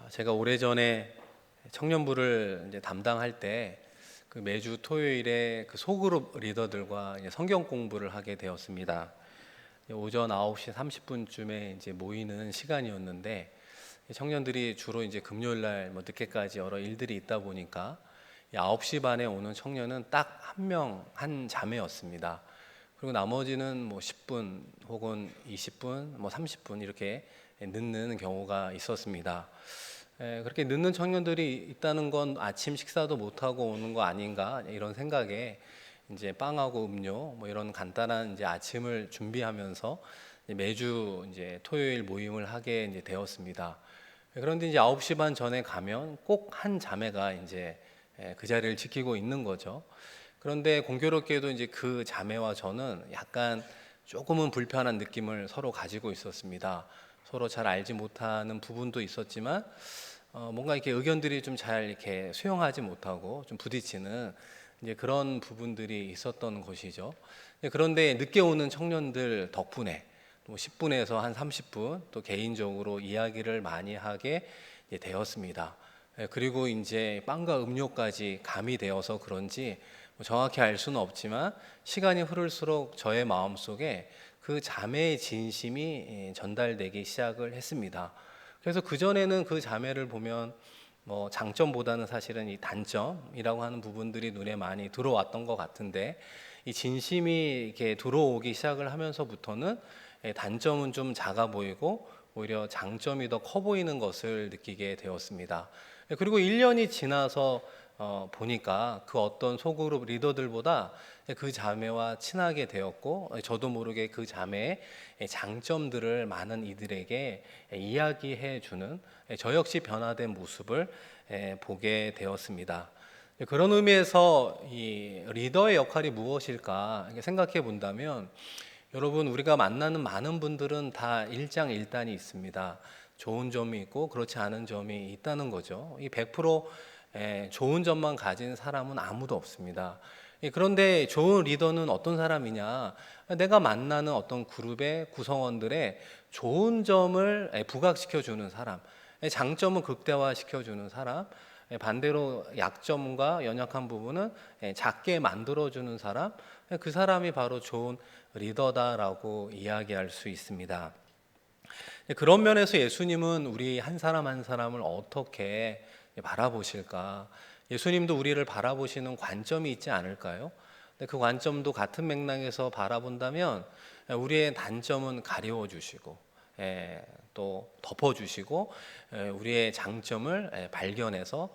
제가 오래전에 청년부를 이제 담당할 때 그 매주 토요일에 그 소그룹 리더들과 이제 성경 공부를 하게 되었습니다. 오전 9시 30분쯤에 이제 모이는 시간이었는데 청년들이 주로 이제 금요일 날 늦게까지 여러 일들이 있다 보니까 9시 반에 오는 청년은 딱 한 명, 한 자매였습니다. 그리고 나머지는 10분 혹은 20분, 30분 이렇게 늦는 경우가 있었습니다. 그렇게 늦는 청년들이 있다는 건 아침 식사도 못 하고 오는 거 아닌가 이런 생각에 이제 빵하고 음료 이런 간단한 이제 아침을 준비하면서 매주 이제 토요일 모임을 하게 이제 되었습니다. 그런데 이제 9시 반 전에 가면 꼭 한 자매가 이제 그 자리를 지키고 있는 거죠. 그런데 공교롭게도 이제 그 자매와 저는 약간 조금은 불편한 느낌을 서로 가지고 있었습니다. 서로 잘 알지 못하는 부분도 있었지만 뭔가 이렇게 의견들이 좀 잘 이렇게 수용하지 못하고 좀 부딪히는 이제 그런 부분들이 있었던 것이죠. 그런데 늦게 오는 청년들 덕분에 또 10분에서 한 30분 또 개인적으로 이야기를 많이 하게 되었습니다. 그리고 이제 빵과 음료까지 가미되어서 그런지 정확히 알 수는 없지만 시간이 흐를수록 저의 마음속에 그 자매의 진심이 전달되기 시작을 했습니다. 그래서 그전에는 그 자매를 보면 장점보다는 사실은 이 단점이라고 하는 부분들이 눈에 많이 들어왔던 것 같은데 이 진심이 이렇게 들어오기 시작을 하면서부터는 단점은 좀 작아 보이고 오히려 장점이 더 커 보이는 것을 느끼게 되었습니다. 그리고 1년이 지나서 보니까 그 어떤 소그룹 리더들보다 그 자매와 친하게 되었고 저도 모르게 그 자매의 장점들을 많은 이들에게 이야기해 주는 저 역시 변화된 모습을 보게 되었습니다. 그런 의미에서 이 리더의 역할이 무엇일까 생각해 본다면 여러분 우리가 만나는 많은 분들은 다 일장일단이 있습니다. 좋은 점이 있고 그렇지 않은 점이 있다는 거죠. 이 100% 좋은 점만 가진 사람은 아무도 없습니다. 그런데 좋은 리더는 어떤 사람이냐? 내가 만나는 어떤 그룹의 구성원들의 좋은 점을 부각시켜 주는 사람, 장점은 극대화시켜 주는 사람, 반대로 약점과 연약한 부분은 작게 만들어 주는 사람, 그 사람이 바로 좋은 리더다라고 이야기할 수 있습니다. 그런 면에서 예수님은 우리 한 사람 한 사람을 어떻게 바라보실까? 예수님도 우리를 바라보시는 관점이 있지 않을까요? 그 관점도 같은 맥락에서 바라본다면 우리의 단점은 가려워 주시고 또 덮어 주시고 우리의 장점을 발견해서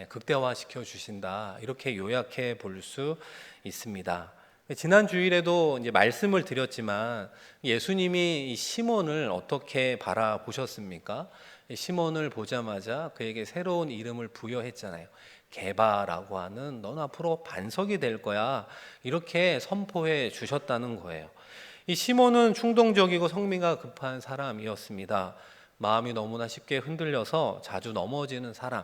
극대화시켜 주신다. 이렇게 요약해 볼 수 있습니다. 지난 주일에도 이제 말씀을 드렸지만 예수님이 이 시몬을 어떻게 바라보셨습니까? 시몬을 보자마자 그에게 새로운 이름을 부여했잖아요. 게바라고 하는 넌 앞으로 반석이 될 거야. 이렇게 선포해 주셨다는 거예요. 이 시몬은 충동적이고 성미가 급한 사람이었습니다. 마음이 너무나 쉽게 흔들려서 자주 넘어지는 사람.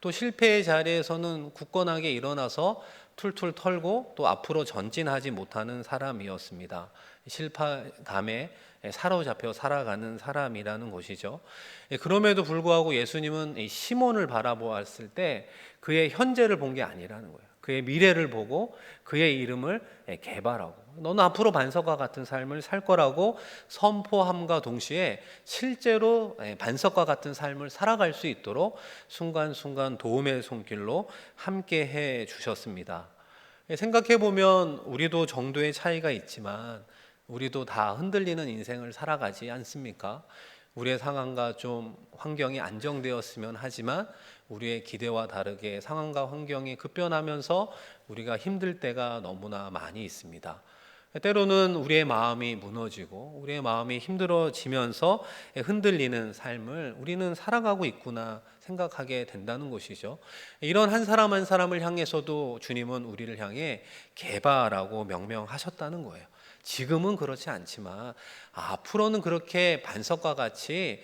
또 실패의 자리에서는 굳건하게 일어나서 툴툴 털고 또 앞으로 전진하지 못하는 사람이었습니다. 실패감에 사로잡혀 살아가는 사람이라는 것이죠. 그럼에도 불구하고 예수님은 이 시몬을 바라보았을 때 그의 현재를 본 게 아니라는 거예요. 그의 미래를 보고 그의 이름을 개발하고 너는 앞으로 반석과 같은 삶을 살 거라고 선포함과 동시에 실제로 반석과 같은 삶을 살아갈 수 있도록 순간순간 도움의 손길로 함께 해 주셨습니다. 생각해 보면 우리도 정도의 차이가 있지만 우리도 다 흔들리는 인생을 살아가지 않습니까? 우리의 상황과 좀 환경이 안정되었으면 하지만 우리의 기대와 다르게 상황과 환경이 급변하면서 우리가 힘들 때가 너무나 많이 있습니다. 때로는 우리의 마음이 무너지고 우리의 마음이 힘들어지면서 흔들리는 삶을 우리는 살아가고 있구나 생각하게 된다는 것이죠. 이런 한 사람 한 사람을 향해서도 주님은 우리를 향해 개바라고 명명하셨다는 거예요. 지금은 그렇지 않지만 앞으로는 그렇게 반석과 같이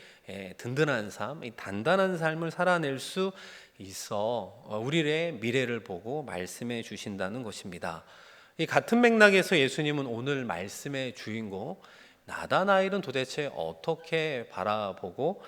든든한 삶, 단단한 삶을 살아낼 수 있어 우리의 미래를 보고 말씀해 주신다는 것입니다. 이 같은 맥락에서 예수님은 오늘 말씀의 주인공 나다나엘은 도대체 어떻게 바라보고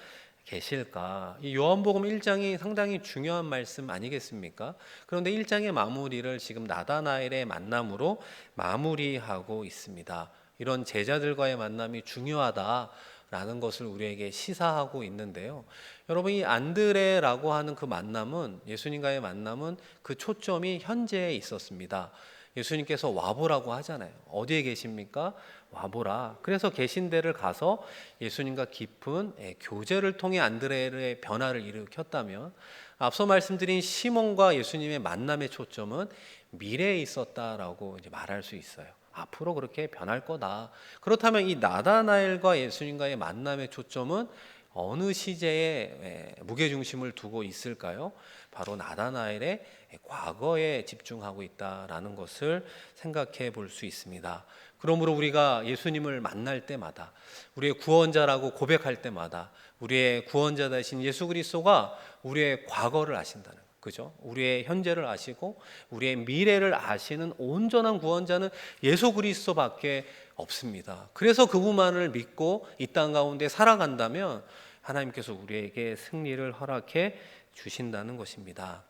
계실까? 이 요한복음 1장이 상당히 중요한 말씀 아니겠습니까? 그런데 1장의 마무리를 지금 나다나엘의 만남으로 마무리하고 있습니다. 이런 제자들과의 만남이 중요하다라는 것을 우리에게 시사하고 있는데요. 여러분, 이 안드레라고 하는 그 만남은, 예수님과의 만남은 그 초점이 현재에 있었습니다. 예수님께서 와보라고 하잖아요. 어디에 계십니까? 와보라. 그래서 계신 데를 가서 예수님과 깊은 교제를 통해 안드레의 변화를 일으켰다면, 앞서 말씀드린 시몬과 예수님의 만남의 초점은 미래에 있었다라고 이제 말할 수 있어요. 앞으로 그렇게 변할 거다. 그렇다면 이 나다나엘과 예수님과의 만남의 초점은 어느 시제에 무게중심을 두고 있을까요? 바로 나다나엘의 과거에 집중하고 있다라는 것을 생각해 볼 수 있습니다. 그러므로 우리가 예수님을 만날 때마다, 우리의 구원자라고 고백할 때마다 우리의 구원자 되신 예수 그리스도가 우리의 과거를 아신다는, 그죠? 우리의 현재를 아시고 우리의 미래를 아시는 온전한 구원자는 예수 그리스도밖에 없습니다. 그래서 그분만을 믿고 이 땅 가운데 살아간다면 하나님께서 우리에게 승리를 허락해 주신다는 것입니다.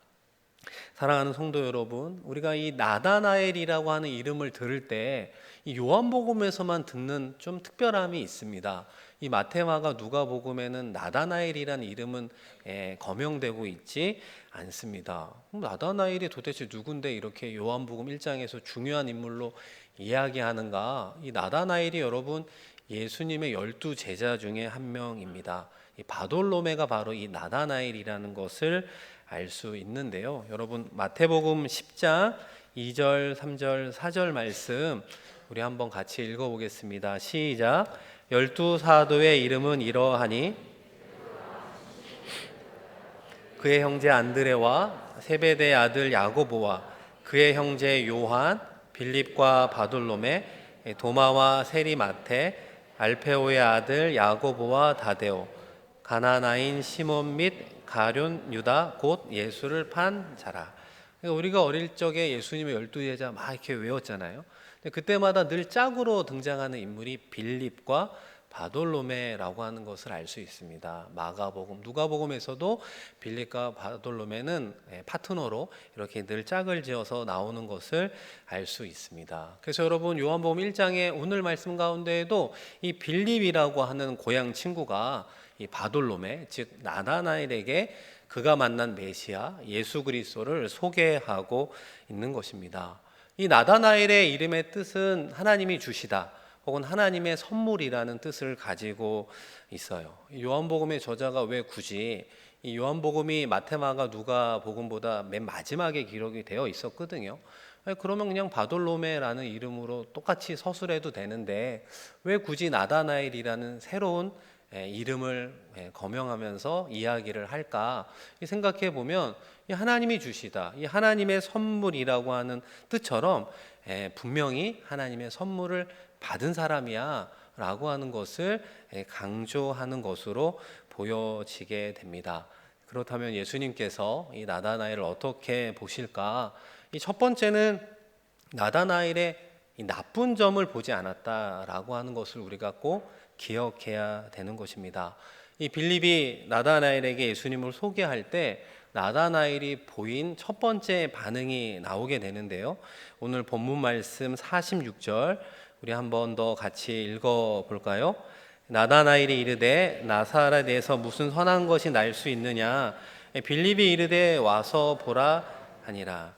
사랑하는 성도 여러분, 우리가 이 나다나엘이라고 하는 이름을 들을 때 이 요한복음에서만 듣는 좀 특별함이 있습니다. 이 마태마가 누가복음에는 나다나엘이라는 이름은 거명되고 있지 않습니다. 나다나엘이 도대체 누군데 이렇게 요한복음 1장에서 중요한 인물로 이야기하는가? 이 나다나엘이 여러분 예수님의 12 제자 중에 한 명입니다. 이 바돌로메가 바로 이 나다나엘이라는 것을 알 수 있는데요. 여러분 마태복음 10장 2절, 3절, 4절 말씀 우리 한번 같이 읽어보겠습니다. 시작. 12 사도의 이름은 이러하니 그의 형제 안드레와 세베대의 아들 야고보와 그의 형제 요한, 빌립과 바돌로메, 도마와 세리마테, 알페오의 아들 야고보와 다데오, 가나나인 시몬 및 가룟 유다 곧 예수를 판 자라. 그러니까 우리가 어릴 적에 예수님의 12 제자 막 이렇게 외웠잖아요. 근데 그때마다 늘 짝으로 등장하는 인물이 빌립과 바돌로메라고 하는 것을 알 수 있습니다. 마가복음, 누가복음에서도 빌립과 바돌로메는 파트너로 이렇게 늘 짝을 지어서 나오는 것을 알 수 있습니다. 그래서 여러분 요한복음 1장의 오늘 말씀 가운데에도 이 빌립이라고 하는 고향 친구가 이 바돌로메, 즉 나다나엘에게 그가 만난 메시아 예수 그리스도를 소개하고 있는 것입니다. 이 나다나엘의 이름의 뜻은 하나님이 주시다 혹은 하나님의 선물이라는 뜻을 가지고 있어요. 요한복음의 저자가 왜 굳이 이 요한복음이 마태마가 누가복음보다 맨 마지막에 기록이 되어 있었거든요. 그러면 그냥 바돌로메라는 이름으로 똑같이 서술해도 되는데 왜 굳이 나다나엘이라는 새로운 이름을 거명하면서 이야기를 할까 생각해 보면 이 하나님이 주시다, 이 하나님의 선물이라고 하는 뜻처럼 분명히 하나님의 선물을 받은 사람이야 라고 하는 것을 강조하는 것으로 보여지게 됩니다. 그렇다면 예수님께서 이 나다나엘을 어떻게 보실까? 이 첫 번째는 나다나엘의 이 나쁜 점을 보지 않았다라고 하는 것을 우리가 꼭 기억해야 되는 것입니다. 이 빌립이 나다나엘에게 예수님을 소개할 때 나다나엘이 보인 첫 번째 반응이 나오게 되는데요. 오늘 본문 말씀 46절 우리 한 번 더 같이 읽어볼까요? 나다나엘이 이르되 나사렛에서 무슨 선한 것이 날 수 있느냐? 빌립이 이르되 와서 보라 하니라.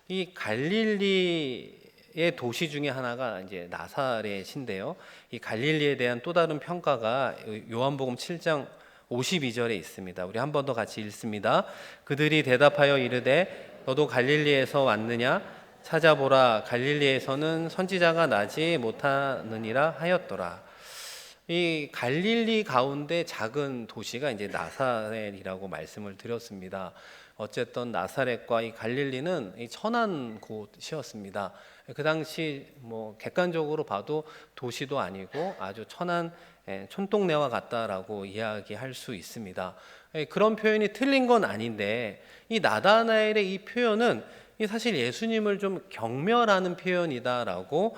이 갈릴리의 도시 중에 하나가 이제 나사렛인데요. 이 갈릴리에 대한 또 다른 평가가 요한복음 7장 52절에 있습니다. 우리 한 번 더 같이 읽습니다. 그들이 대답하여 이르되 너도 갈릴리에서 왔느냐? 찾아보라 갈릴리에서는 선지자가 나지 못하느니라 하였더라. 이 갈릴리 가운데 작은 도시가 이제 나사렛이라고 말씀을 드렸습니다. 어쨌든 나사렛과 이 갈릴리는 이 천한 곳이었습니다. 그 당시 뭐 객관적으로 봐도 도시도 아니고 아주 천한 촌동네와 같다라고 이야기할 수 있습니다. 그런 표현이 틀린 건 아닌데 이 나다나엘의 이 표현은 사실 예수님을 좀 경멸하는 표현이다라고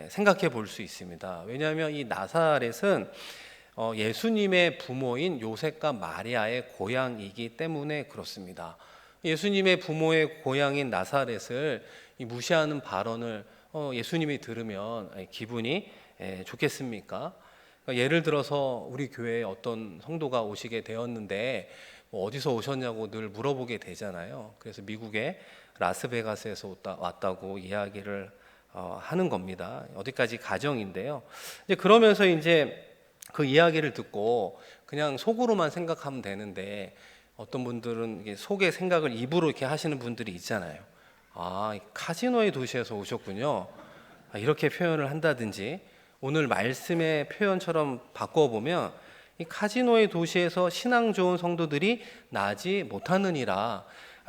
생각해 볼 수 있습니다. 왜냐하면 이 나사렛은 예수님의 부모인 요셉과 마리아의 고향이기 때문에 그렇습니다. 예수님의 부모의 고향인 나사렛을 무시하는 발언을 예수님이 들으면 기분이 좋겠습니까? 예를 들어서 우리 교회에 어떤 성도가 오시게 되었는데 어디서 오셨냐고 늘 물어보게 되잖아요. 그래서 미국의 라스베가스에서 왔다고 이야기를 하는 겁니다. 어디까지 가정인데요. 이제 그러면서 이제 그 이야기를 듣고 그냥 속으로만 생각하면 되는데 어떤 분들은 이게 속의 생각을 입으로 이렇게 하시는 분들이 있잖아요. 카지노의 도시에서 오셨군요. 이렇게 표현을 한다든지 오늘 말씀의 표현처럼 바꿔보면 이 카지노의 도시에서 신앙 좋은 성도들이 나지 못하느니라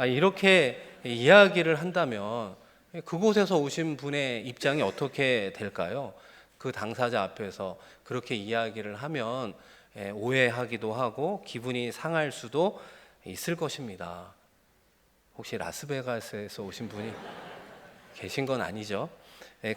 이렇게 이야기를 한다면 그곳에서 오신 분의 입장이 어떻게 될까요? 그 당사자 앞에서 그렇게 이야기를 하면 오해하기도 하고 기분이 상할 수도 있을 것입니다. 혹시 라스베가스에서 오신 분이 계신 건 아니죠?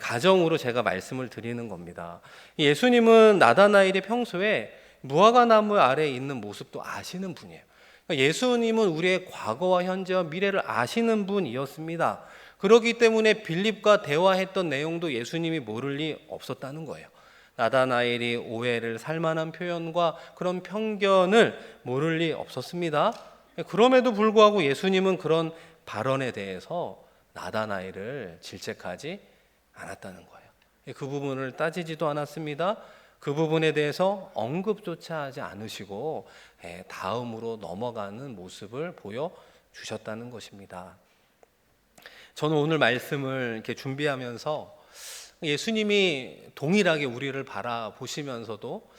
가정으로 제가 말씀을 드리는 겁니다. 예수님은 나다나엘이 평소에 무화과 나무 아래에 있는 모습도 아시는 분이에요. 예수님은 우리의 과거와 현재와 미래를 아시는 분이었습니다. 그렇기 때문에 빌립과 대화했던 내용도 예수님이 모를 리 없었다는 거예요. 나다나엘이 오해를 살 만한 표현과 그런 편견을 모를 리 없었습니다. 그럼에도 불구하고 예수님은 그런 발언에 대해서 나다나엘을 질책하지 않았다는 거예요. 그 부분을 따지지도 않았습니다. 그 부분에 대해서 언급조차 하지 않으시고 다음으로 넘어가는 모습을 보여주셨다는 것입니다. 저는 오늘 말씀을 이렇게 준비하면서 예수님이 동일하게 우리를 바라보시면서도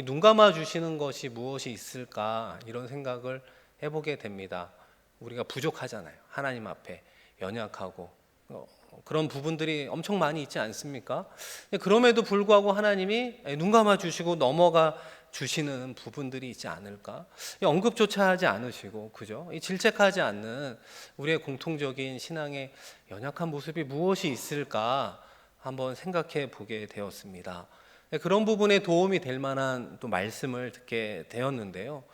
눈 감아 주시는 것이 무엇이 있을까 이런 생각을 해보게 됩니다. 우리가 부족하잖아요. 하나님 앞에 연약하고 그런 부분들이 엄청 많이 있지 않습니까? 그럼에도 불구하고 하나님이 눈 감아 주시고 넘어가 주시는 부분들이 있지 않을까? 언급조차 하지 않으시고, 그죠? 질책하지 않는 우리의 공통적인 신앙의 연약한 모습이 무엇이 있을까 한번 생각해 보게 되었습니다. 그런 부분에 도움이 될 만한 또 말씀을 듣게 되었는데요.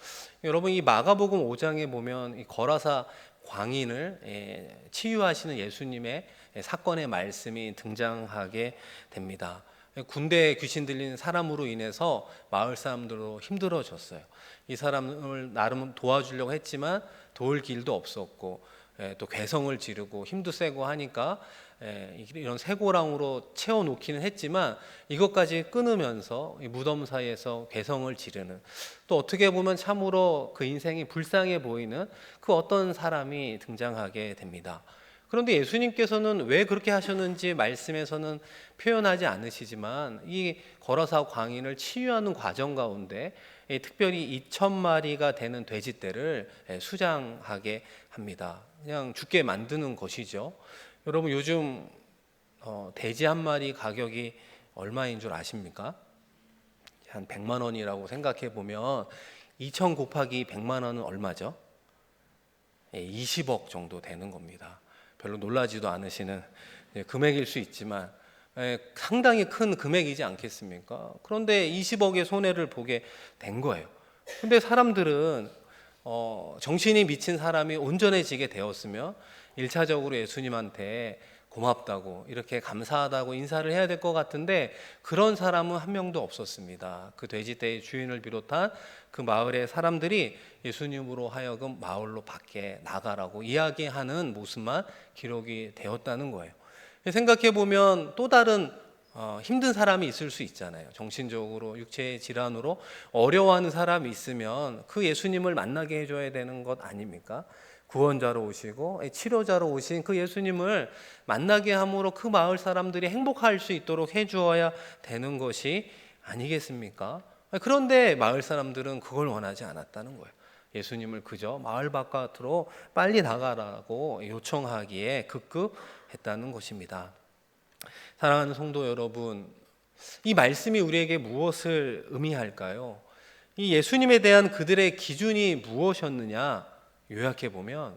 여러분, 이 마가복음 5장에 보면 이 거라사 광인을 치유하시는 예수님의 사건의 말씀이 등장하게 됩니다. 군대에 귀신 들린 사람으로 인해서 마을 사람들로 힘들어졌어요. 이 사람을 나름 도와주려고 했지만 도울 길도 없었고 또 괴성을 지르고 힘도 세고 하니까 이런 쇠고랑으로 채워놓기는 했지만 이것까지 끊으면서 무덤 사이에서 괴성을 지르는, 또 어떻게 보면 참으로 그 인생이 불쌍해 보이는 그 어떤 사람이 등장하게 됩니다. 그런데 예수님께서는 왜 그렇게 하셨는지 말씀에서는 표현하지 않으시지만 이 거라사 광인을 치유하는 과정 가운데 특별히 2,000마리가 되는 돼지떼를 수장하게 합니다. 그냥 죽게 만드는 것이죠. 여러분, 요즘 돼지 한 마리 가격이 얼마인 줄 아십니까? 한 100만 원이라고 생각해 보면 2,000 곱하기 100만 원은 얼마죠? 20억 정도 되는 겁니다. 별로 놀라지도 않으시는 금액일 수 있지만 상당히 큰 금액이지 않겠습니까? 그런데 20억의 손해를 보게 된 거예요. 근데 사람들은 정신이 미친 사람이 온전해지게 되었으면 1차적으로 예수님한테 고맙다고 이렇게 감사하다고 인사를 해야 될 것 같은데 그런 사람은 한 명도 없었습니다. 그 돼지떼의 주인을 비롯한 그 마을의 사람들이 예수님으로 하여금 마을로 밖에 나가라고 이야기하는 모습만 기록이 되었다는 거예요. 생각해 보면 또 다른 힘든 사람이 있을 수 있잖아요. 정신적으로 육체의 질환으로 어려워하는 사람이 있으면 그 예수님을 만나게 해줘야 되는 것 아닙니까? 구원자로 오시고 치료자로 오신 그 예수님을 만나게 함으로 그 마을 사람들이 행복할 수 있도록 해주어야 되는 것이 아니겠습니까? 그런데 마을 사람들은 그걸 원하지 않았다는 거예요. 예수님을 그저 마을 바깥으로 빨리 나가라고 요청하기에 급급했다는 것입니다. 사랑하는 성도 여러분, 이 말씀이 우리에게 무엇을 의미할까요? 이 예수님에 대한 그들의 기준이 무엇이었느냐? 요약해 보면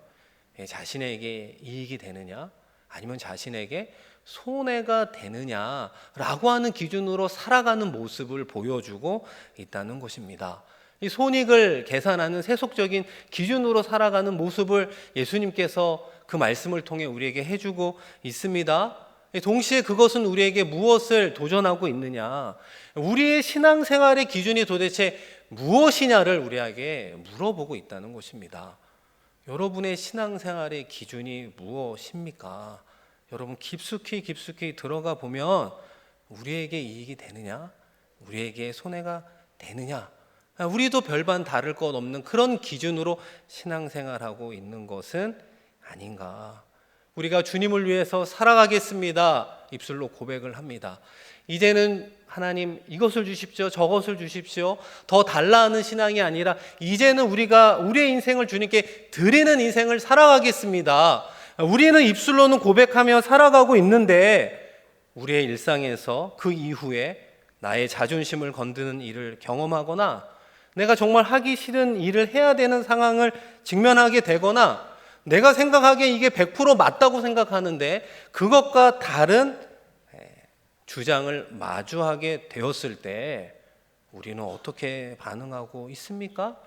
자신에게 이익이 되느냐, 아니면 자신에게 손해가 되느냐라고 하는 기준으로 살아가는 모습을 보여주고 있다는 것입니다. 이 손익을 계산하는 세속적인 기준으로 살아가는 모습을 예수님께서 그 말씀을 통해 우리에게 해주고 있습니다. 동시에 그것은 우리에게 무엇을 도전하고 있느냐, 우리의 신앙생활의 기준이 도대체 무엇이냐를 우리에게 물어보고 있다는 것입니다. 여러분의 신앙생활의 기준이 무엇입니까? 여러분 깊숙이 들어가 보면 우리에게 이익이 되느냐, 우리에게 손해가 되느냐, 우리도 별반 다를 것 없는 그런 기준으로 신앙생활하고 있는 것은 아닌가. 우리가 주님을 위해서 살아가겠습니다, 입술로 고백을 합니다. 이제는 하나님 이것을 주십시오, 저것을 주십시오, 더 달라 하는 신앙이 아니라 이제는 우리가 우리의 인생을 주님께 드리는 인생을 살아가겠습니다. 우리는 입술로는 고백하며 살아가고 있는데 우리의 일상에서 그 이후에 나의 자존심을 건드는 일을 경험하거나 내가 정말 하기 싫은 일을 해야 되는 상황을 직면하게 되거나 내가 생각하기에 이게 100% 맞다고 생각하는데 그것과 다른 주장을 마주하게 되었을 때 우리는 어떻게 반응하고 있습니까?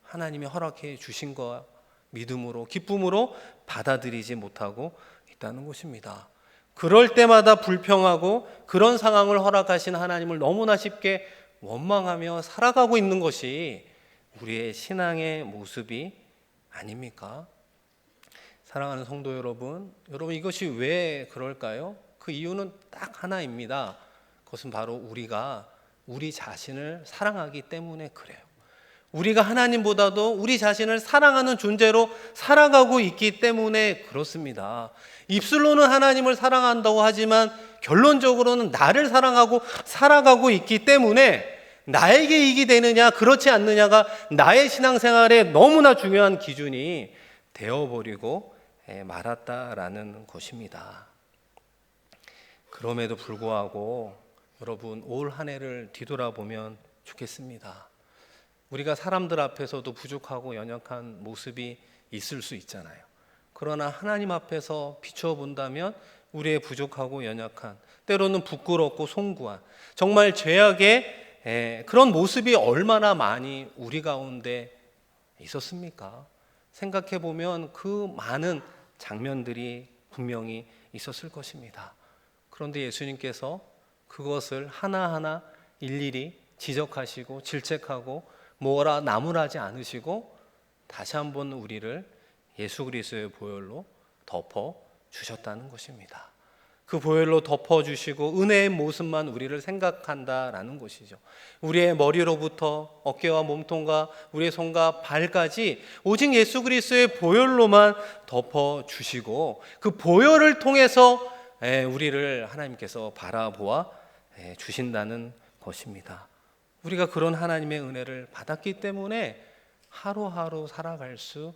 하나님이 허락해 주신 것 믿음으로, 기쁨으로 받아들이지 못하고 있다는 것입니다. 그럴 때마다 불평하고 그런 상황을 허락하신 하나님을 너무나 쉽게 원망하며 살아가고 있는 것이 우리의 신앙의 모습이 아닙니까? 사랑하는 성도 여러분, 이것이 왜 그럴까요? 그 이유는 딱 하나입니다. 그것은 바로 우리가 우리 자신을 사랑하기 때문에 그래요. 우리가 하나님보다도 우리 자신을 사랑하는 존재로 살아가고 있기 때문에 그렇습니다. 입술로는 하나님을 사랑한다고 하지만 결론적으로는 나를 사랑하고 살아가고 있기 때문에 나에게 이익이 되느냐 그렇지 않느냐가 나의 신앙생활에 너무나 중요한 기준이 되어버리고 말았다라는 것입니다. 그럼에도 불구하고 여러분, 올 한 해를 뒤돌아보면 좋겠습니다. 우리가 사람들 앞에서도 부족하고 연약한 모습이 있을 수 있잖아요. 그러나 하나님 앞에서 비춰본다면 우리의 부족하고 연약한, 때로는 부끄럽고 송구한, 정말 죄악의 그런 모습이 얼마나 많이 우리 가운데 있었습니까? 생각해보면 그 많은 장면들이 분명히 있었을 것입니다. 그런데 예수님께서 그것을 하나하나 일일이 지적하시고 질책하고 뭐라 나무라지 않으시고 다시 한번 우리를 예수 그리스도의 보혈로 덮어 주셨다는 것입니다. 그 보혈로 덮어주시고 은혜의 모습만 우리를 생각한다라는 것이죠. 우리의 머리로부터 어깨와 몸통과 우리의 손과 발까지 오직 예수 그리스도의 보혈로만 덮어주시고 그 보혈을 통해서 우리를 하나님께서 바라보아 주신다는 것입니다. 우리가 그런 하나님의 은혜를 받았기 때문에 하루하루 살아갈 수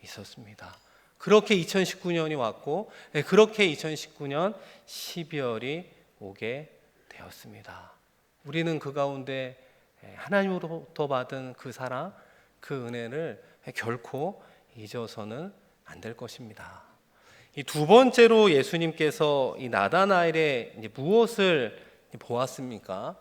있었습니다. 그렇게 2019년이 왔고 그렇게 2019년 12월이 오게 되었습니다. 우리는 그 가운데 하나님으로부터 받은 그 사랑, 그 은혜를 결코 잊어서는 안 될 것입니다. 이 두 번째로 예수님께서 이 나다나엘에 무엇을 보았습니까?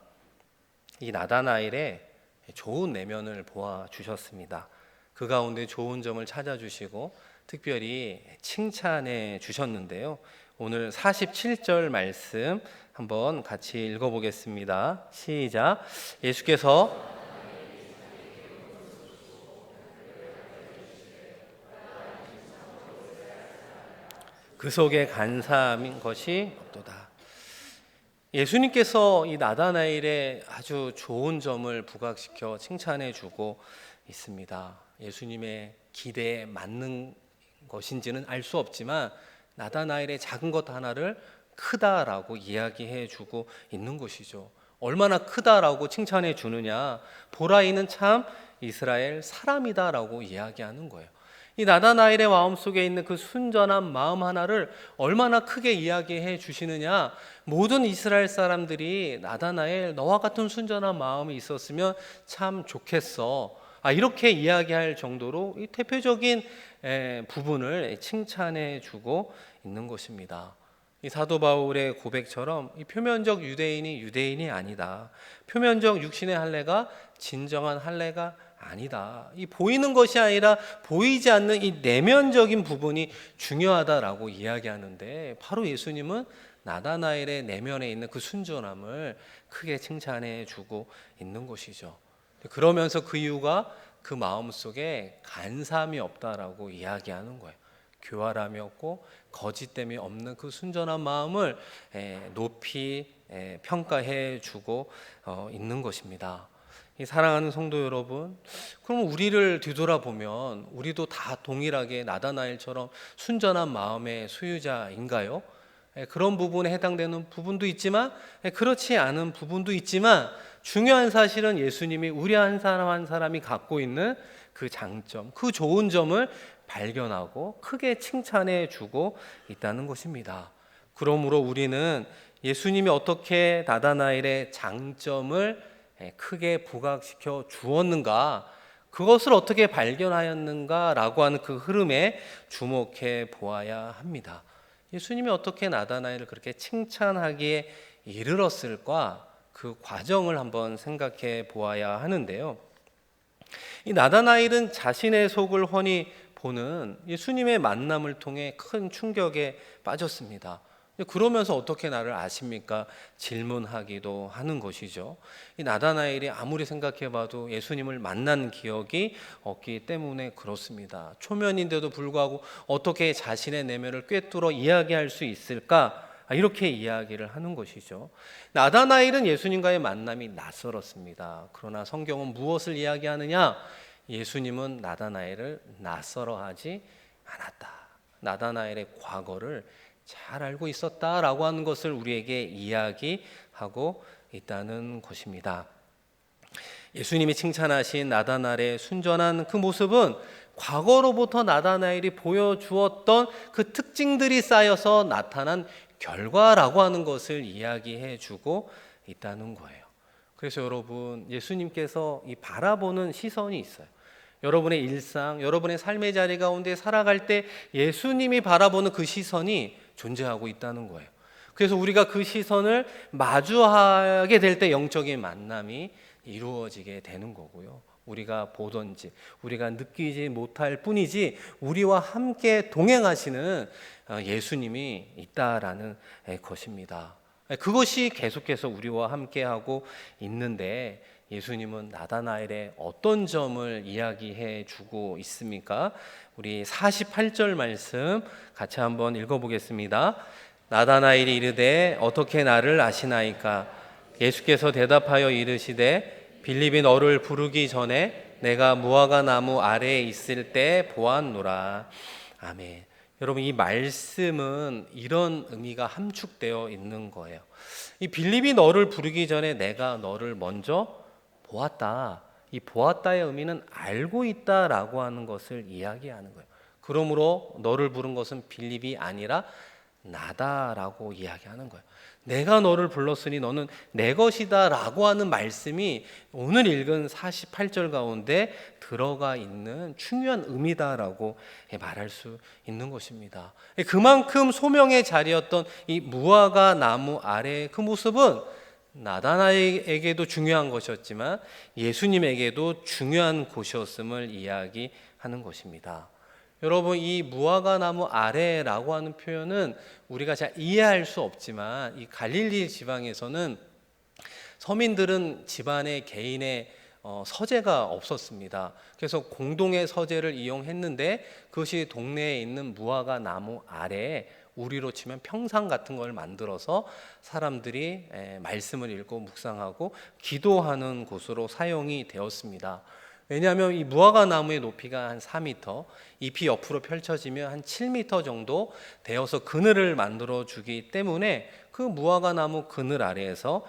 이 나다나엘의 좋은 내면을 보아주셨습니다. 그 가운데 좋은 점을 찾아주시고 특별히 칭찬해 주셨는데요. 오늘 47절 말씀 한번 같이 읽어보겠습니다. 시작. 예수께서 그 속에 간사함인 것이 없도다. 예수님께서 이 나다나엘의 아주 좋은 점을 부각시켜 칭찬해 주고 있습니다. 예수님의 기대에 맞는 것인지는 알 수 없지만 나다나엘의 작은 것 하나를 크다라고 이야기해 주고 있는 것이죠. 얼마나 크다라고 칭찬해 주느냐, 보라 이는 참 이스라엘 사람이다라고 이야기하는 거예요. 이 나다나엘의 마음속에 있는 그 순전한 마음 하나를 얼마나 크게 이야기해 주시느냐, 모든 이스라엘 사람들이 나다나엘 너와 같은 순전한 마음이 있었으면 참 좋겠어, 이렇게 이야기할 정도로 이 대표적인 부분을 칭찬해 주고 있는 것입니다. 이 사도 바울의 고백처럼 이 표면적 유대인이 유대인이 아니다. 표면적 육신의 할례가 진정한 할례가 아니다. 이 보이는 것이 아니라 보이지 않는 이 내면적인 부분이 중요하다라고 이야기하는데, 바로 예수님은 나다나엘의 내면에 있는 그 순전함을 크게 칭찬해 주고 있는 것이죠. 그러면서 그 이유가 그 마음속에 간사함이 없다라고 이야기하는 거예요. 교활함이 없고 거짓됨이 없는 그 순전한 마음을 높이 평가해 주고 있는 것입니다. 이 사랑하는 성도 여러분, 그럼 우리를 뒤돌아보면 우리도 다 동일하게 나다나엘처럼 순전한 마음의 소유자인가요? 그런 부분에 해당되는 부분도 있지만 그렇지 않은 부분도 있지만, 중요한 사실은 예수님이 우리 한 사람 한 사람이 갖고 있는 그 장점, 그 좋은 점을 발견하고 크게 칭찬해 주고 있다는 것입니다. 그러므로 우리는 예수님이 어떻게 나다나엘의 장점을 크게 부각시켜 주었는가, 그것을 어떻게 발견하였는가라고 하는 그 흐름에 주목해 보아야 합니다. 예수님이 어떻게 나다나엘을 그렇게 칭찬하기에 이르렀을까, 그 과정을 한번 생각해 보아야 하는데요. 이 나다나엘은 자신의 속을 훤히 보는 예수님의 만남을 통해 큰 충격에 빠졌습니다. 그러면서 어떻게 나를 아십니까? 질문하기도 하는 것이죠. 이 나다나엘이 아무리 생각해봐도 예수님을 만난 기억이 없기 때문에 그렇습니다. 초면인데도 불구하고 어떻게 자신의 내면을 꿰뚫어 이야기할 수 있을까? 이렇게 이야기를 하는 것이죠. 나다나엘은 예수님과의 만남이 낯설었습니다. 그러나 성경은 무엇을 이야기하느냐? 예수님은 나다나엘을 낯설어하지 않았다. 나다나엘의 과거를 잘 알고 있었다라고 하는 것을 우리에게 이야기하고 있다는 것입니다. 예수님이 칭찬하신 나다나엘의 순전한 그 모습은 과거로부터 나다나엘이 보여주었던 그 특징들이 쌓여서 나타난 결과라고 하는 것을 이야기해 주고 있다는 거예요. 그래서 여러분, 예수님께서 이 바라보는 시선이 있어요. 여러분의 일상, 여러분의 삶의 자리 가운데 살아갈 때 예수님이 바라보는 그 시선이 존재하고 있다는 거예요. 그래서 우리가 그 시선을 마주하게 될 때 영적인 만남이 이루어지게 되는 거고요. 우리가 보든지 우리가 느끼지 못할 뿐이지 우리와 함께 동행하시는 예수님이 있다라는 것입니다. 그것이 계속해서 우리와 함께하고 있는데, 예수님은 나다나엘의 어떤 점을 이야기해 주고 있습니까? 우리 48절 말씀 같이 한번 읽어보겠습니다. 나다나엘이 이르되 어떻게 나를 아시나이까? 예수께서 대답하여 이르시되 빌립이 너를 부르기 전에 내가 무화과 나무 아래에 있을 때 보았노라. 아멘. 여러분, 이 말씀은 이런 의미가 함축되어 있는 거예요. 이 빌립이 너를 부르기 전에 내가 너를 먼저 보았다. 이 보았다의 의미는 알고 있다라고 하는 것을 이야기하는 거예요. 그러므로 너를 부른 것은 빌립이 아니라 나다라고 이야기하는 거예요. 내가 너를 불렀으니 너는 내 것이다 라고 하는 말씀이 오늘 읽은 48절 가운데 들어가 있는 중요한 의미다라고 말할 수 있는 것입니다. 그만큼 소명의 자리였던 이 무화과 나무 아래의 그 모습은 나다나엘에게도 중요한 것이었지만 예수님에게도 중요한 곳이었음을 이야기하는 것입니다. 여러분, 이 무화과 나무 아래라고 하는 표현은 우리가 잘 이해할 수 없지만, 이 갈릴리 지방에서는 서민들은 집안의 개인의 서재가 없었습니다. 그래서 공동의 서재를 이용했는데, 그것이 동네에 있는 무화과 나무 아래에 우리로 치면 평상 같은 걸 만들어서 사람들이 말씀을 읽고 묵상하고 기도하는 곳으로 사용이 되었습니다. 왜냐하면 이 무화과 나무의 높이가 한 4m, 잎이 옆으로 펼쳐지면 한 7m 정도 되어서 그늘을 만들어 주기 때문에 그 무화과 나무 그늘 아래에서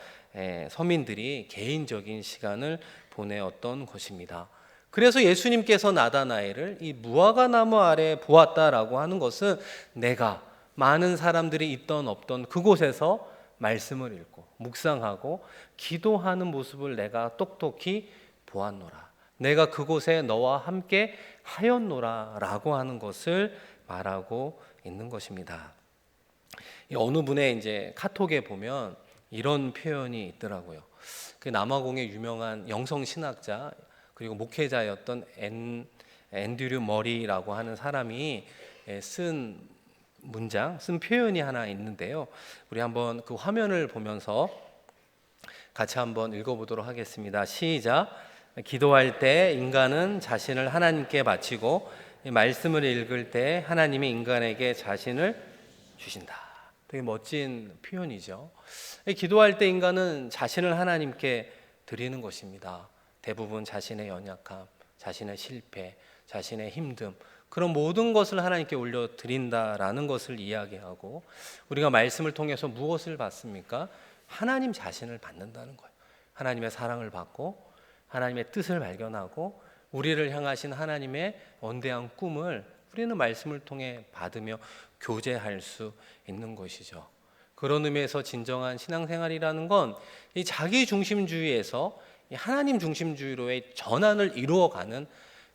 서민들이 개인적인 시간을 보내었던 것입니다. 그래서 예수님께서 나다나엘을 이 무화과 나무 아래 보았다라고 하는 것은 내가 많은 사람들이 있던 없던 그곳에서 말씀을 읽고 묵상하고 기도하는 모습을 내가 똑똑히 보았노라. 내가 그곳에 너와 함께 하였노라 라고 하는 것을 말하고 있는 것입니다. 어느 분의 이제 카톡에 보면 이런 표현이 있더라고요. 그 남아공의 유명한 영성 신학자 그리고 목회자였던 앤드류 머리라고 하는 사람이 쓴 쓴 표현이 하나 있는데요. 우리 한번 그 화면을 보면서 같이 한번 읽어보도록 하겠습니다. 시작. 기도할 때 인간은 자신을 하나님께 바치고 말씀을 읽을 때 하나님이 인간에게 자신을 주신다. 되게 멋진 표현이죠. 기도할 때 인간은 자신을 하나님께 드리는 것입니다. 대부분 자신의 연약함, 자신의 실패, 자신의 힘듦, 그런 모든 것을 하나님께 올려드린다라는 것을 이야기하고, 우리가 말씀을 통해서 무엇을 받습니까? 하나님 자신을 받는다는 거예요. 하나님의 사랑을 받고 하나님의 뜻을 발견하고 우리를 향하신 하나님의 원대한 꿈을 우리는 말씀을 통해 받으며 교제할 수 있는 것이죠. 그런 의미에서 진정한 신앙생활이라는 건 이 자기 중심주의에서 이 하나님 중심주의로의 전환을 이루어가는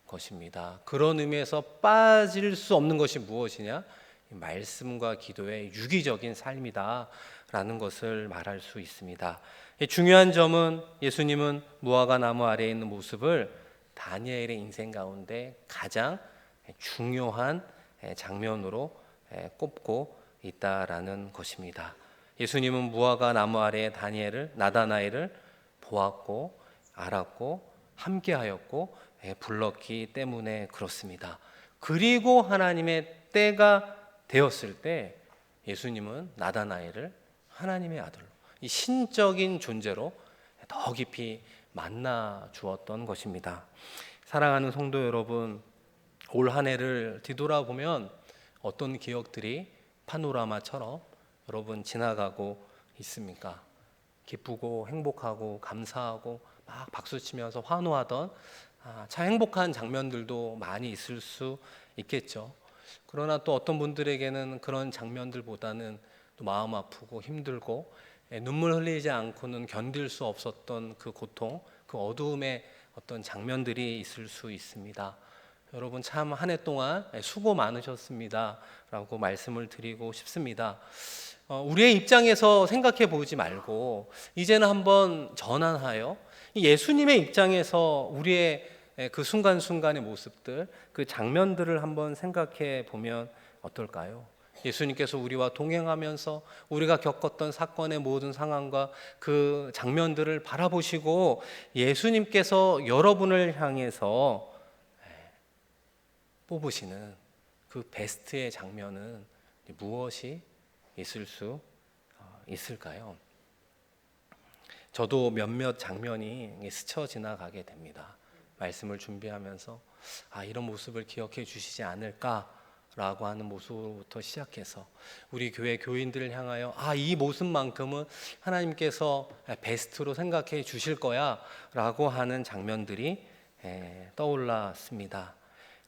것입니다. 그런 의미에서 빠질 수 없는 것이 무엇이냐? 말씀과 기도의 유기적인 삶이다라는 것을 말할 수 있습니다. 중요한 점은 예수님은 무화과 나무 아래에 있는 모습을 다니엘의 인생 가운데 가장 중요한 장면으로 꼽고 있다라는 것입니다. 예수님은 무화과 나무 아래에 나다나엘을 보았고 알았고 함께하였고 불렀기 때문에 그렇습니다. 그리고 하나님의 때가 되었을 때 예수님은 나다나엘을 하나님의 아들로, 이 신적인 존재로 더 깊이 만나 주었던 것입니다. 사랑하는 성도 여러분, 올 한 해를 뒤돌아보면 어떤 기억들이 파노라마처럼 여러분 지나가고 있습니까? 기쁘고 행복하고 감사하고 막 박수치면서 환호하던 참 행복한 장면들도 많이 있을 수 있겠죠. 그러나 또 어떤 분들에게는 그런 장면들보다는 또 마음 아프고 힘들고 눈물 흘리지 않고는 견딜 수 없었던 그 고통, 그 어두움의 어떤 장면들이 있을 수 있습니다. 여러분 참 한 해 동안 수고 많으셨습니다 라고 말씀을 드리고 싶습니다. 우리의 입장에서 생각해 보지 말고 이제는 한번 전환하여 예수님의 입장에서 우리의 그 순간순간의 모습들, 그 장면들을 한번 생각해 보면 어떨까요? 예수님께서 우리와 동행하면서 우리가 겪었던 사건의 모든 상황과 그 장면들을 바라보시고 예수님께서 여러분을 향해서 뽑으시는 그 베스트의 장면은 무엇이 있을 수 있을까요? 저도 몇몇 장면이 스쳐 지나가게 됩니다. 말씀을 준비하면서 이런 모습을 기억해 주시지 않을까라고 하는 모습부터 시작해서 우리 교회 교인들을 향하여 이 모습만큼은 하나님께서 베스트로 생각해 주실 거야 라고 하는 장면들이 떠올랐습니다.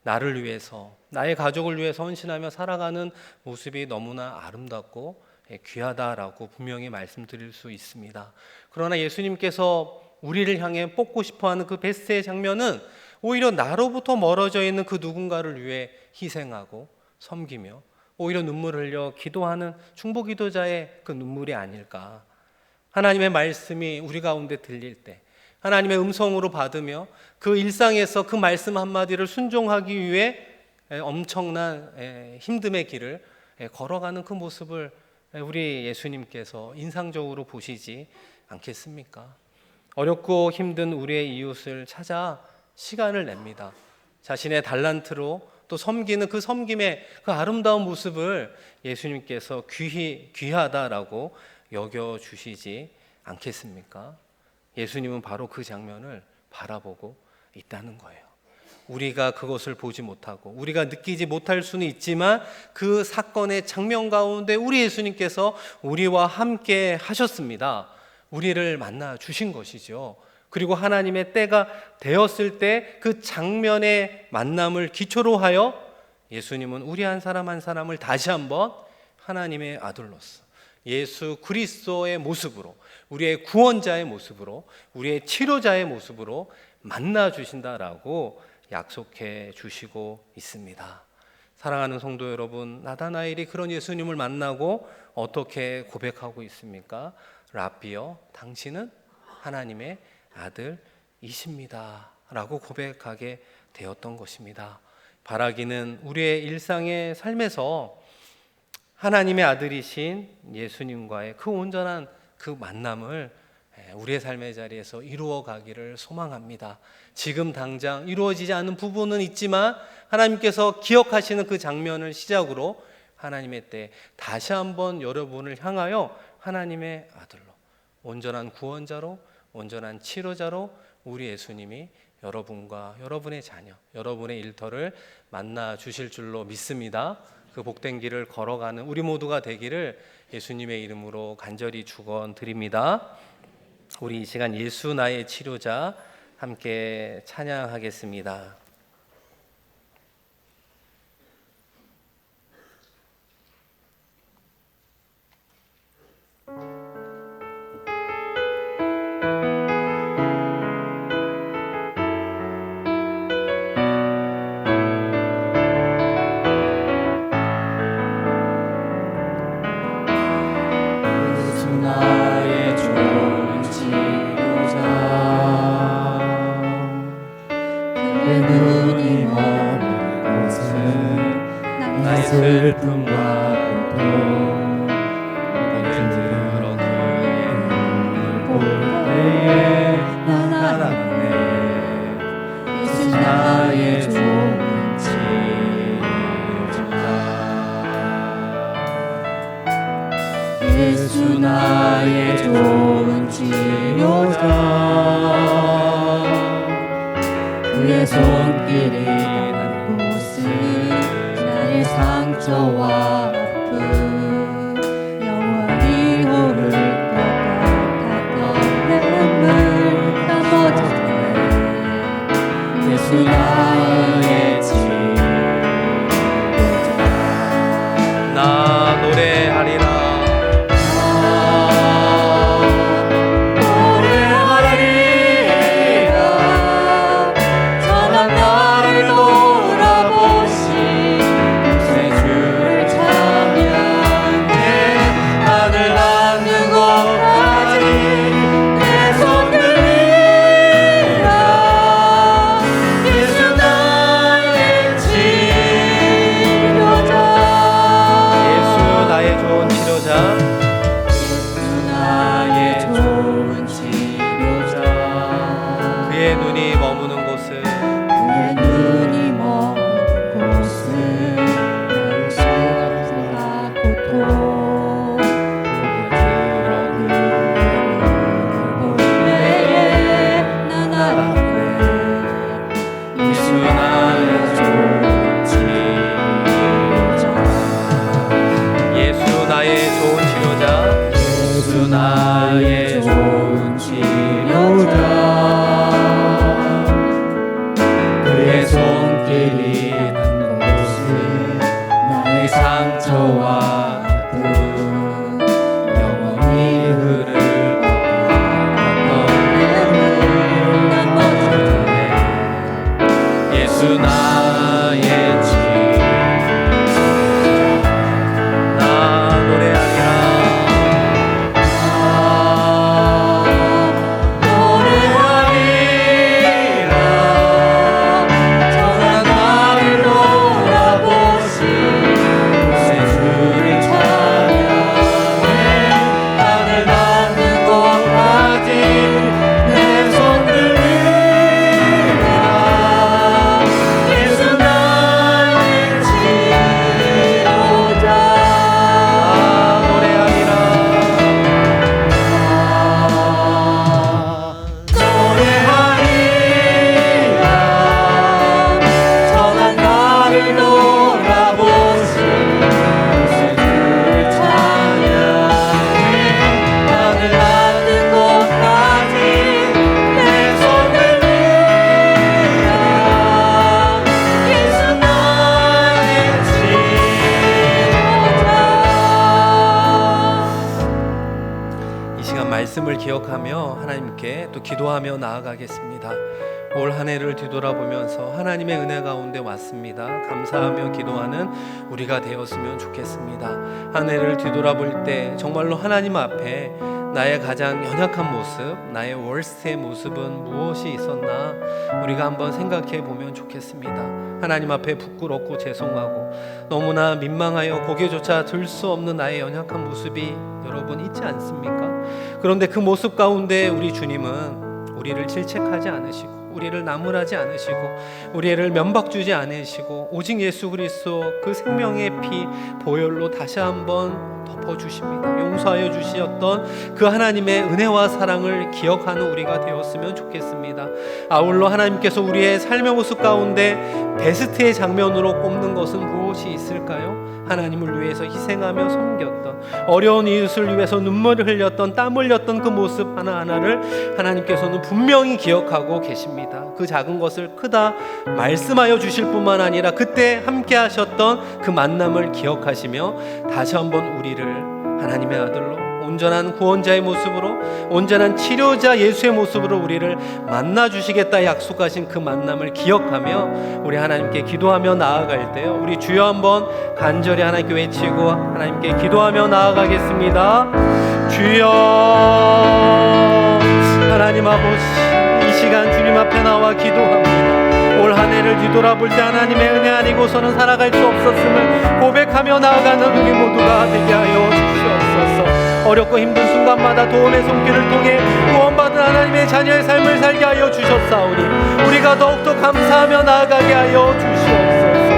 나를 위해서, 나의 가족을 위해서 헌신하며 살아가는 모습이 너무나 아름답고 귀하다라고 분명히 말씀드릴 수 있습니다. 그러나 예수님께서 우리를 향해 뽑고 싶어하는 그 베스트의 장면은 오히려 나로부터 멀어져 있는 그 누군가를 위해 희생하고 섬기며 오히려 눈물을 흘려 기도하는 중보기도자의 그 눈물이 아닐까. 하나님의 말씀이 우리 가운데 들릴 때 하나님의 음성으로 받으며 그 일상에서 그 말씀 한마디를 순종하기 위해 엄청난 힘듦의 길을 걸어가는 그 모습을 우리 예수님께서 인상적으로 보시지 않겠습니까? 어렵고 힘든 우리의 이웃을 찾아 시간을 냅니다. 자신의 달란트로 또 섬기는 그 섬김의 그 아름다운 모습을 예수님께서 귀하다라고 여겨주시지 않겠습니까? 예수님은 바로 그 장면을 바라보고 있다는 거예요. 우리가 그것을 보지 못하고 우리가 느끼지 못할 수는 있지만 그 사건의 장면 가운데 우리 예수님께서 우리와 함께 하셨습니다. 우리를 만나 주신 것이죠. 그리고 하나님의 때가 되었을 때 그 장면의 만남을 기초로 하여 예수님은 우리 한 사람 한 사람을 다시 한번 하나님의 아들로서 예수 그리스도의 모습으로, 우리의 구원자의 모습으로, 우리의 치료자의 모습으로 만나 주신다라고 약속해 주시고 있습니다. 사랑하는 성도 여러분, 나다나엘이 그런 예수님을 만나고 어떻게 고백하고 있습니까? 랍비여, 당신은 하나님의 아들이십니다 라고 고백하게 되었던 것입니다. 바라기는 우리의 일상의 삶에서 하나님의 아들이신 예수님과의 그 온전한 그 만남을 우리의 삶의 자리에서 이루어 가기를 소망합니다. 지금 당장 이루어지지 않는 부분은 있지만 하나님께서 기억하시는 그 장면을 시작으로 하나님의 때 다시 한번 여러분을 향하여 하나님의 아들로, 온전한 구원자로, 온전한 치료자로 우리 예수님이 여러분과 여러분의 자녀, 여러분의 일터를 만나 주실 줄로 믿습니다. 그 복된 길을 걸어가는 우리 모두가 되기를 예수님의 이름으로 간절히 축원드립니다. 우리 이 시간 예수 나의 치료자 함께 찬양하겠습니다. 나의 좋은 치료자, 그의 눈이 머무는 곳은 나의 슬픔과 고통, 내게 들어 그의 눈을 볼 때에 난 알았네. 예수 나의 좋은 치료자, 예수 나의 좋은 치료자, 그의 손길이 닿는 곳은 나의 상처와 아픔, 영원히 오를 것 같았던 내 눈물 감아주네. 예수 나의 치료자, 나 노래하리라. 나의 좋은 치료자, 그의 손길이 닿는 곳은 나의 상처와 아픔, 영원히 흐를 것 같았던 눈물 감아주네. 예수 나의 치료자, 나 노래하리라. 말씀을 기억하며 하나님께 또 기도하며 나아가겠습니다. 올 한 해를 뒤돌아보면서 하나님의 은혜 가운데 왔습니다. 감사하며 기도하는 우리가 되었으면 좋겠습니다. 한 해를 뒤돌아볼 때 정말로 하나님 앞에 나의 가장 연약한 모습, 나의 월스트의 모습은 무엇이 있었나 우리가 한번 생각해 보면 좋겠습니다. 하나님 앞에 부끄럽고 죄송하고 너무나 민망하여 고개조차 들 수 없는 나의 연약한 모습이 여러분 있지 않습니까? 그런데 그 모습 가운데 우리 주님은 우리를 질책하지 않으시고 우리를 나무라지 않으시고 우리를 면박 주지 않으시고 오직 예수 그리스도 그 생명의 피 보혈로 다시 한번 덮어주십니다. 용서하여 주셨던 그 하나님의 은혜와 사랑을 기억하는 우리가 되었으면 좋겠습니다. 아울러 하나님께서 우리의 삶의 모습 가운데 베스트의 장면으로 꼽는 것은 무엇이 있을까요? 하나님을 위해서 희생하며 섬겼던, 어려운 이웃을 위해서 눈물을 흘렸던, 땀 흘렸던 그 모습 하나하나를 하나님께서는 분명히 기억하고 계십니다. 그 작은 것을 크다 말씀하여 주실 뿐만 아니라 그때 함께 하셨던 그 만남을 기억하시며 다시 한번 우리를 하나님의 아들로 온전한 구원자의 모습으로, 온전한 치료자 예수의 모습으로 우리를 만나 주시겠다 약속하신 그 만남을 기억하며 우리 하나님께 기도하며 나아갈 때요, 우리 주여 한번 간절히 하나님께 외치고 하나님께 기도하며 나아가겠습니다. 주여, 하나님 아버지, 이 시간 주님 앞에 나와 기도합니다. 올 한 해를 뒤돌아볼 때 하나님의 은혜 아니고서는 살아갈 수 없었음을 고백하며 나아가는 우리 모두가 되게 하여 주시옵소서. 어렵고 힘든 순간마다 도움의 손길을 통해 구원받은 하나님의 자녀의 삶을 살게 하여 주셨사오니 우리가 더욱더 감사하며 나아가게 하여 주시옵소서.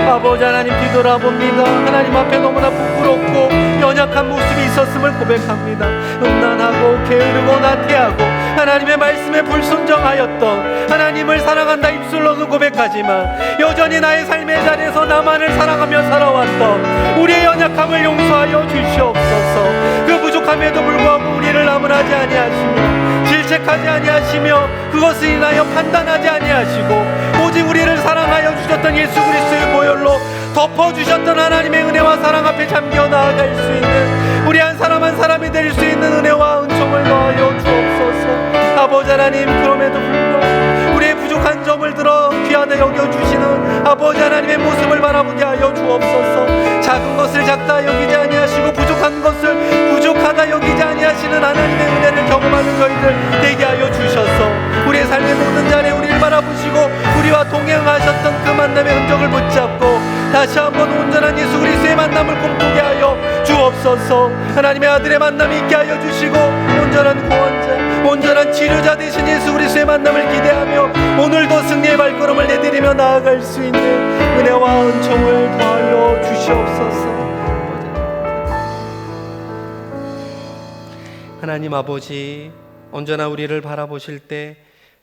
아버지 하나님, 뒤돌아봅니다. 하나님 앞에 너무나 부끄럽고 연약한 모습이 있었음을 고백합니다. 음란하고 게으르고 나태하고 하나님의 말씀에 불순종하였던, 하나님을 사랑한다 입술로는 고백하지만 여전히 나의 삶의 자리에서 나만을 사랑하며 살아왔던 우리의 연약함을 용서하여 주시옵소서. 그 부족함에도 불구하고 우리를 나무라지 아니하시며 질책하지 아니하시며 그것을 인하여 판단하지 아니하시고 오직 우리를 사랑하여 주셨던 예수 그리스도의 보혈로 덮어주셨던 하나님의 은혜와 사랑 앞에 잠겨 나아갈 수 있는 우리 한 사람 한 사람이 될 수 있는 은혜와 은총을 더하여 주옵소서. 아버지 하나님, 그럼에도 불구하고 우리의 부족한 점을 들어 귀하다 여겨주시는 아버지 하나님의 모습을 바라보게 하여 주옵소서. 작은 것을 작다 여기지 아니하시고 부족한 것을 부족하다 여기지 아니하시는 하나님의 은혜를 경험하는 저희들 되게 하여 주셔서 우리의 삶의 모든 자리에 우리를 바라보시고 우리와 동행하셨던 그 만남의 흔적을 붙잡고 다시 한번 온전한 예수 그리스도의 만남을 꿈꾸게 하여 주옵소서. 하나님의 아들의 만남이 있게 하여 주시고 온전한 구원자, 온전한 치료자 되신 예수 그리스도의 만남을 기대하며 오늘도 승리의 발걸음을 내디디며 나아갈 수 있는 은혜와 은총을 더하여 주시옵소서. 하나님 아버지, 언제나 우리를 바라보실 때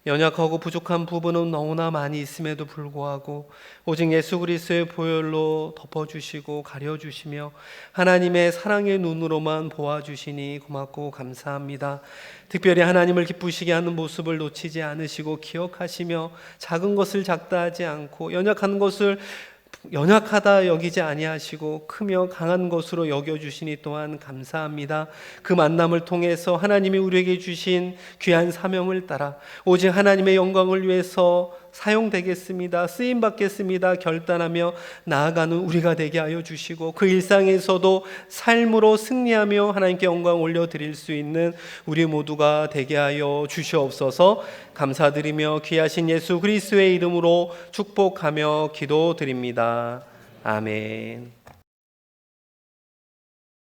연약하고 부족한 부분은 너무나 많이 있음에도 불구하고 오직 예수 그리스도의 보혈로 덮어주시고 가려주시며 하나님의 사랑의 눈으로만 보아주시니 고맙고 감사합니다. 특별히 하나님을 기쁘시게 하는 모습을 놓치지 않으시고 기억하시며 작은 것을 작다 하지 않고 연약한 것을 연약하다 여기지 아니하시고 크며 강한 것으로 여겨주시니 또한 감사합니다. 그 만남을 통해서 하나님이 우리에게 주신 귀한 사명을 따라 오직 하나님의 영광을 위해서 사용되겠습니다, 쓰임받겠습니다 결단하며 나아가는 우리가 되게 하여 주시고 그 일상에서도 삶으로 승리하며 하나님께 영광 올려드릴 수 있는 우리 모두가 되게 하여 주시옵소서. 감사드리며 귀하신 예수 그리스도의 이름으로 축복하며 기도드립니다. 아멘.